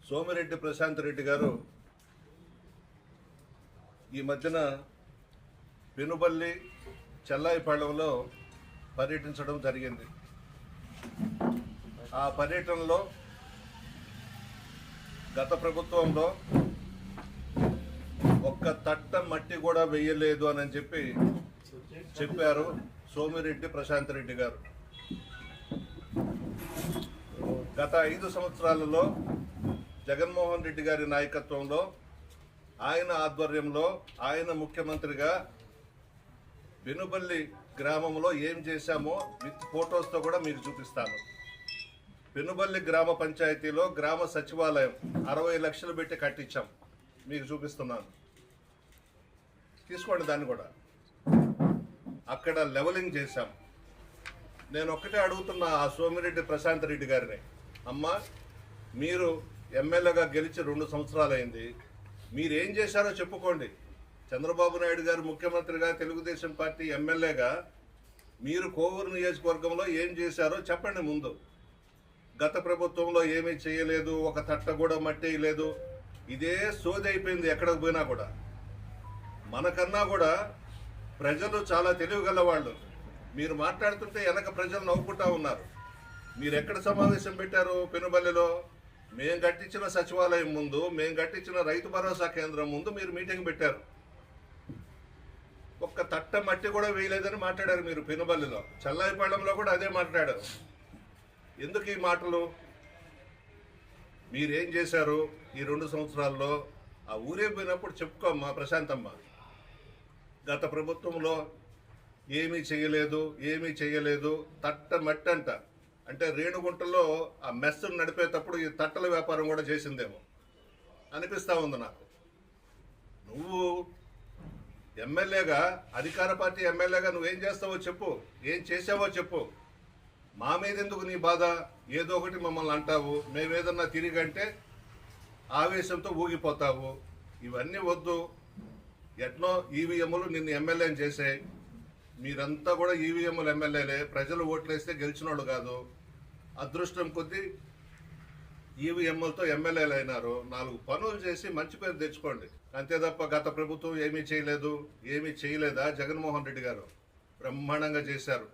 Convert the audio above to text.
సోమిరెడ్డి ప్రశాంత్ రెడ్డి గారు ఈ మధ్యన పెనుబల్లి చెల్లాయిపాళెంలో పర్యటించడం జరిగింది. ఆ పర్యటనలో గత ప్రభుత్వంలో ఒక్క తట్ట మట్టి కూడా వేయలేదు అని చెప్పారు సోమిరెడ్డి ప్రశాంత్ రెడ్డి గారు. గత 5 సంవత్సరాలలో జగన్మోహన్ రెడ్డి గారి నాయకత్వంలో, ఆయన ఆధ్వర్యంలో, ఆయన ముఖ్యమంత్రిగా పెనుబల్లి గ్రామంలో ఏం చేశామో విత్ ఫోటోస్తో కూడా మీకు చూపిస్తాను. పెనుబల్లి గ్రామ పంచాయతీలో గ్రామ సచివాలయం 60 లక్షలు పెట్టి కట్టించాం, మీకు చూపిస్తున్నాను, తీసుకోండి. దాన్ని కూడా అక్కడ లెవలింగ్ చేశాం. నేను ఒక్కటే అడుగుతున్నా ఆ సోమిరెడ్డి ప్రశాంత్ రెడ్డి గారిని, అమ్మ మీరు ఎమ్మెల్యేగా గెలిచి 2 సంవత్సరాలైంది, మీరేం చేశారో చెప్పుకోండి. చంద్రబాబు నాయుడు గారు ముఖ్యమంత్రిగా, తెలుగుదేశం పార్టీ ఎమ్మెల్యేగా మీరు కోవూరు నియోజకవర్గంలో ఏం చేశారో చెప్పండి ముందు. గత ప్రభుత్వంలో ఏమీ చేయలేదు, ఒక తట్ట కూడా మట్టి లేదు, ఇదే సోది అయిపోయింది ఎక్కడికి పోయినా కూడా. మనకన్నా కూడా ప్రజలు చాలా తెలివిగల వాళ్ళు. మీరు మాట్లాడుతుంటే వెనక ప్రజలు నవ్వుకుంటా ఉన్నారు. మీరు ఎక్కడ సమావేశం పెట్టారు? పెనుబల్లిలో మేము కట్టించిన సచివాలయం ముందు, మేము కట్టించిన రైతు భరోసా కేంద్రం ముందు మీరు మీటింగ్ పెట్టారు. ఒక్క తట్ట మట్టి కూడా వేయలేదని మాట్లాడారు మీరు పెనుబల్లిలో. చెల్లాయిపాళెంలో కూడా అదే మాట్లాడారు. ఎందుకు ఈ మాటలు? మీరేం చేశారు ఈ 2 సంవత్సరాల్లో? ఆ ఊరే పోయినప్పుడు చెప్పుకోమ్మా ప్రశాంతమ్మ. గత ప్రభుత్వంలో ఏమీ చేయలేదు, తట్ట మట్టి అంట. అంటే రేణుగుంటలో ఆ మెస్సును నడిపేటప్పుడు ఈ తట్టల వ్యాపారం కూడా చేసిందేమో అనిపిస్తూ ఉంది నాకు. నువ్వు ఎమ్మెల్యేగా, అధికార పార్టీ ఎమ్మెల్యేగా నువ్వేం చేస్తావో చెప్పు, ఏం చేసావో చెప్పు. మా మీద ఎందుకు నీ బాధ? ఏదో ఒకటి మమ్మల్ని అంటావు, మేమేదన్నా తిరిగంటే ఆవేశంతో ఊగిపోతావు. ఇవన్నీ వద్దు. ఎట్నో ఈవీఎంలు నిన్ను ఎమ్మెల్యేని చేసాయి. మీరంతా కూడా ఈవీఎంలు ఎమ్మెల్యేలే, ప్రజలు ఓట్లేస్తే గెలిచిన వాళ్ళు కాదు. అదృష్టం కొద్దీ ఈవీఎంలతో ఎమ్మెల్యేలు అయినారు. 4 పనులు చేసి మంచి పేరు తెచ్చుకోండి, అంతే తప్ప గత ప్రభుత్వం ఏమీ చేయలేదా? జగన్మోహన్ రెడ్డి గారు బ్రహ్మాండంగా చేశారు.